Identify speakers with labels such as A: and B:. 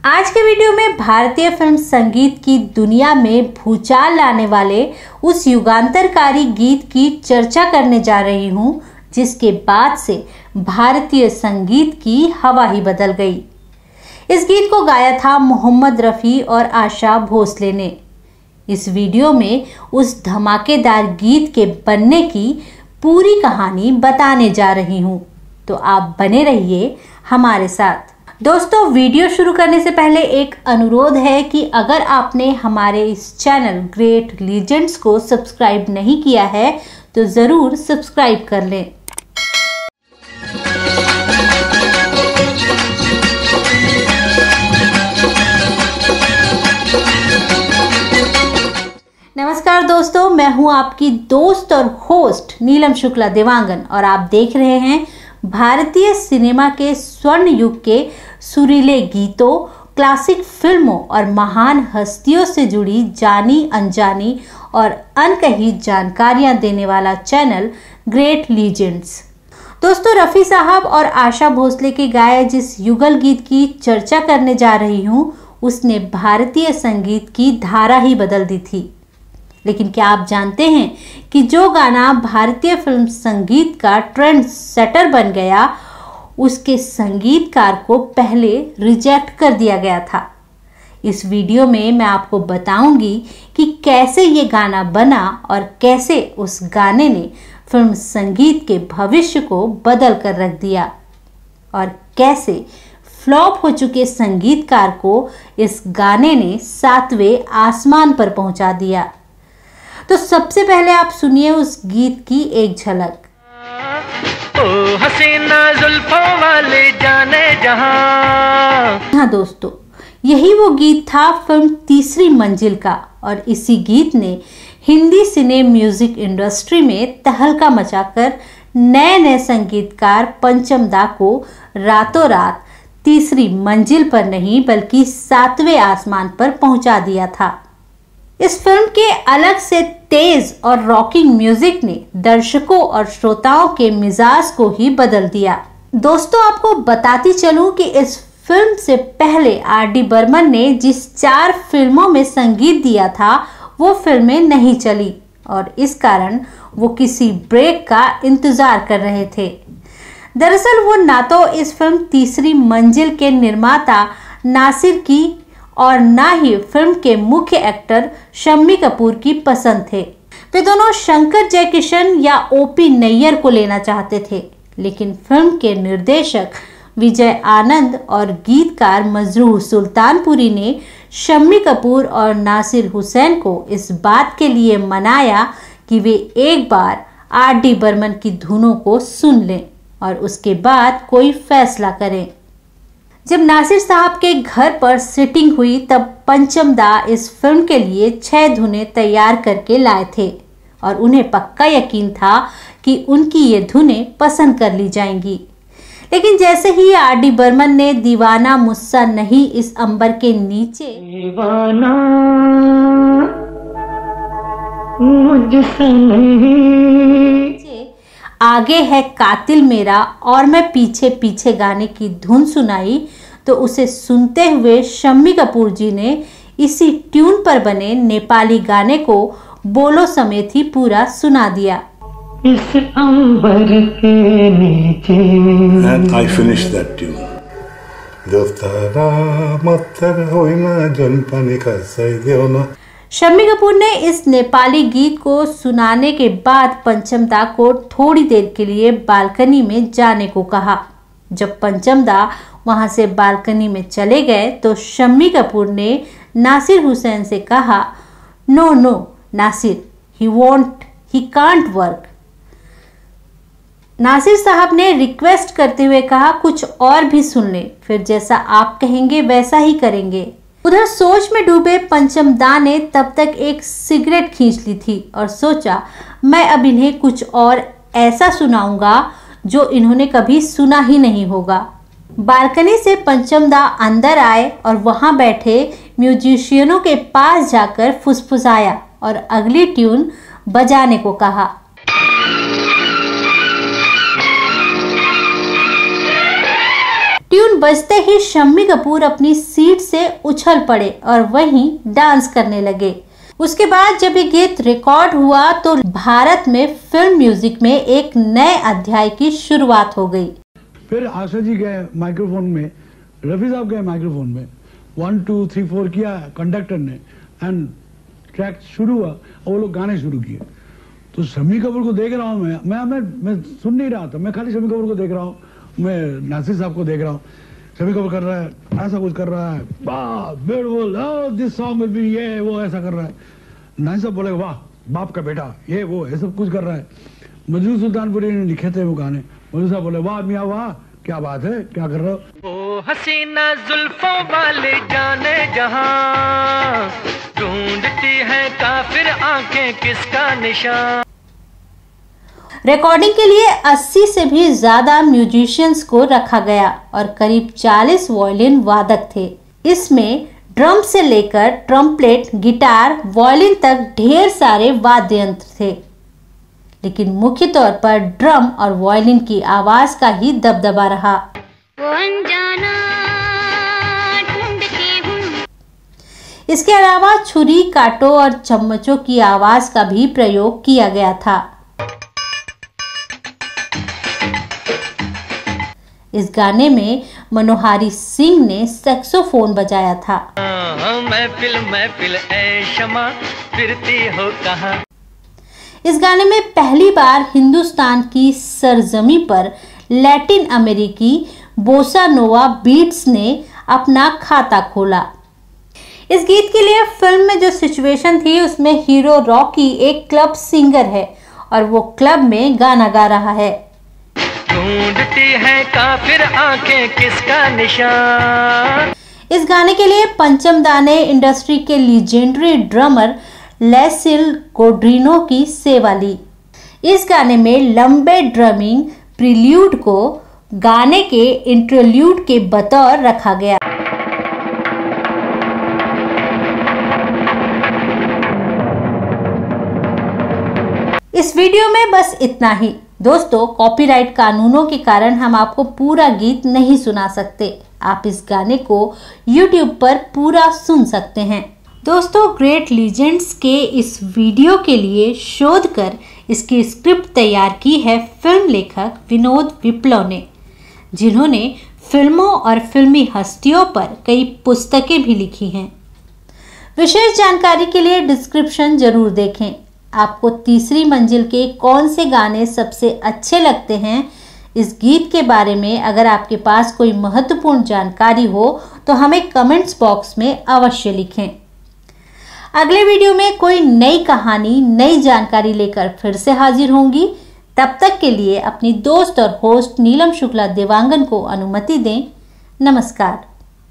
A: आज के वीडियो में भारतीय फिल्म संगीत की दुनिया में भूचाल लाने वाले उस युगांतरकारी गीत की चर्चा करने जा रही हूं, जिसके बाद से भारतीय संगीत की हवा ही बदल गई। इस गीत को गाया था मोहम्मद रफ़ी और आशा भोसले ने। इस वीडियो में उस धमाकेदार गीत के बनने की पूरी कहानी बताने जा रही हूं, तो आप बने रहिए हमारे साथ। दोस्तों, वीडियो शुरू करने से पहले एक अनुरोध है कि अगर आपने हमारे इस चैनल ग्रेट लीजेंड्स को सब्सक्राइब नहीं किया है तो ज़रूर सब्सक्राइब कर लें। नमस्कार दोस्तों, मैं हूं आपकी दोस्त और होस्ट नीलम शुक्ला देवांगन और आप देख रहे हैं भारतीय सिनेमा के स्वर्ण युग के सुरीले गीतों, क्लासिक फिल्मों और महान हस्तियों से जुड़ी जानी अनजानी और अनकही जानकारियां देने वाला चैनल ग्रेट लीजेंड्स। दोस्तों, रफ़ी साहब और आशा भोसले के गाए जिस युगल गीत की चर्चा करने जा रही हूं, उसने भारतीय संगीत की धारा ही बदल दी थी। लेकिन क्या आप जानते हैं कि जो गाना भारतीय फिल्म संगीत का ट्रेंड सेटर बन गया, उसके संगीतकार को पहले रिजेक्ट कर दिया गया था। इस वीडियो में मैं आपको बताऊंगी कि कैसे ये गाना बना और कैसे उस गाने ने फिल्म संगीत के भविष्य को बदल कर रख दिया और कैसे फ्लॉप हो चुके संगीतकार को इस गाने ने 7वें आसमान पर पहुंचा दिया। तो सबसे पहले आप सुनिए उस गीत की एक झलक।
B: ओ हसीना जुल्फों वाले जाने जहां।
A: हाँ दोस्तों, यही वो गीत था फिल्म तीसरी मंजिल का और इसी गीत ने हिंदी सिने म्यूजिक इंडस्ट्री में तहलका मचाकर नए नए संगीतकार पंचम दा को रातों रात तीसरी मंजिल पर नहीं बल्कि 7वें आसमान पर पहुंचा दिया था। इस फिल्म के अलग से तेज और रॉकिंग म्यूजिक ने दर्शकों और श्रोताओं के मिजाज को ही बदल दिया। दोस्तों, आपको बताती चलूं कि इस फिल्म से पहले आर.डी. बर्मन ने जिस 4 फिल्मों में संगीत दिया था वो फिल्में नहीं चली और इस कारण वो किसी ब्रेक का इंतजार कर रहे थे। दरअसल वो ना तो इस फिल्म तीसरी मंजिल के निर्माता नासिर की और ना ही फिल्म के मुख्य एक्टर शम्मी कपूर की पसंद थे। वे दोनों शंकर जयकिशन या ओ.पी. नैयर को लेना चाहते थे, लेकिन फिल्म के निर्देशक विजय आनंद और गीतकार मजरूह सुल्तानपुरी ने शम्मी कपूर और नासिर हुसैन को इस बात के लिए मनाया कि वे एक बार आर.डी. बर्मन की धुनों को सुन लें और उसके बाद कोई फैसला करें। जब नासिर साहब के घर पर सिटिंग हुई तब पंचम दा इस फिल्म के लिए 6 धुनें तैयार करके लाए थे और उन्हें पक्का यकीन था कि उनकी ये धुनें पसंद कर ली जाएंगी। लेकिन जैसे ही आर.डी. बर्मन ने दीवाना मुझसा नहीं इस अंबर के नीचे,
B: दीवाना मुझसे नहीं,
A: आगे है कातिल मेरा और मैं पीछे पीछे गाने की धुन सुनाई, तो उसे सुनते हुए शम्मी कपूर जी ने इसी ट्यून पर बने नेपाली गाने को बोलो समेत ही पूरा सुना दिया।
B: इस अंबर के नीचे।
C: And I finished that tune. दोस्तारा मत्तर होइना जन पानी का सही देओ ना।
A: शम्मी कपूर ने इस नेपाली गीत को सुनाने के बाद पंचम दा को थोड़ी देर के लिए बालकनी में जाने को कहा। जब पंचम दा वहां से बालकनी में चले गए तो शम्मी कपूर ने नासिर हुसैन से कहा, no no Nasir, he can't work. Nasir साहब ने रिक्वेस्ट करते हुए कहा, कुछ और भी सुन ले, फिर जैसा आप कहेंगे वैसा ही करेंगे। उधर सोच में डूबे पंचम दा ने तब तक एक सिगरेट खींच ली थी और सोचा, मैं अब इन्हें कुछ और ऐसा सुनाऊंगा जो इन्होंने कभी सुना ही नहीं होगा। बालकनी से पंचम दा अंदर आए और वहां बैठे म्यूजिशियनों के पास जाकर फुसफुसाया और अगली ट्यून बजाने को कहा। ट्यून बजते ही शम्मी कपूर अपनी सीट से उछल पड़े और वहीं डांस करने लगे। उसके बाद जब ये गीत रिकॉर्ड हुआ तो भारत में फिल्म म्यूजिक में एक नए अध्याय की शुरुआत हो गई।
D: फिर आशा जी गए माइक्रोफोन में, रफी साहब गए माइक्रोफोन में, 1 2 3 4 किया कंडक्टर ने एंड ट्रैक शुरू हुआ और वो लोग गाने शुरू किए। तो शम्मी कपूर को देख रहा हूँ मैं सुन नहीं रहा था, मैं खाली शम्मी कपूर को देख रहा हूँ, मैं नासिर साहब को देख रहा हूँ। शम्मी कपूर कर रहा है, ऐसा कुछ कर रहा है, वाह beautiful, this song will be, ये वो ऐसा कर रहा है। नासिर साहब बोले वाह बाप का बेटा, ये वो ये सब कुछ कर रहा है। मजनू सुल्तानपुरी ने लिखे थे वो गाने, मजनू साहब बोले वाह मियाँ वाह, क्या बात है, क्या कर रहे हो।
B: ओ हसीना जुल्फों वाले जाने जहां, ढूंढती है काफिर आंखें किसका निशान।
A: रिकॉर्डिंग के लिए 80 से भी ज्यादा म्यूजिशियंस को रखा गया और करीब 40 वायलिन वादक थे। इसमें ड्रम से लेकर ट्रम्पेट, गिटार, वायलिन तक ढेर सारे वाद्य यंत्र थे, लेकिन मुख्य तौर पर ड्रम और वायलिन की आवाज का ही दबदबा रहा। इसके अलावा छुरी, कांटों और चम्मचों की आवाज का भी प्रयोग किया गया था। इस गाने में मनोहारी सिंह ने सैक्सोफोन बजाया था।
B: महफिल ऐ शमा फिरती हो कहां।
A: इस गाने में पहली बार हिंदुस्तान की सरजमी पर लैटिन अमेरिकी बोसा नोवा बीट्स ने अपना खाता खोला। इस गीत के लिए फिल्म में जो सिचुएशन थी उसमें हीरो रॉकी एक क्लब सिंगर है और वो क्लब में गाना गा रहा है।
B: ढूंढती है काफिर आंखें किसका निशान।
A: इस गाने के लिए पंचम दाने इंडस्ट्री के लीजेंडरी ड्रमर लेसिल गोड्रिनो की सेवा ली। इस गाने में लंबे ड्रमिंग प्रील्यूड को गाने के इंटरल्यूड के बतौर रखा गया। इस वीडियो में बस इतना ही। दोस्तों, कॉपीराइट कानूनों के कारण हम आपको पूरा गीत नहीं सुना सकते। आप इस गाने को YouTube पर पूरा सुन सकते हैं। दोस्तों, ग्रेट लीजेंड्स के इस वीडियो के लिए शोध कर इसकी स्क्रिप्ट तैयार की है फिल्म लेखक विनोद विप्लव ने, जिन्होंने फिल्मों और फिल्मी हस्तियों पर कई पुस्तकें भी लिखी हैं। विशेष जानकारी के लिए डिस्क्रिप्शन जरूर देखें। आपको तीसरी मंजिल के कौन से गाने सबसे अच्छे लगते हैं, इस गीत के बारे में अगर आपके पास कोई महत्वपूर्ण जानकारी हो तो हमें कमेंट्स बॉक्स में अवश्य लिखें। अगले वीडियो में कोई नई कहानी, नई जानकारी लेकर फिर से हाजिर होंगी। तब तक के लिए अपनी दोस्त और होस्ट नीलम शुक्ला देवांगन को अनुमति दें। नमस्कार।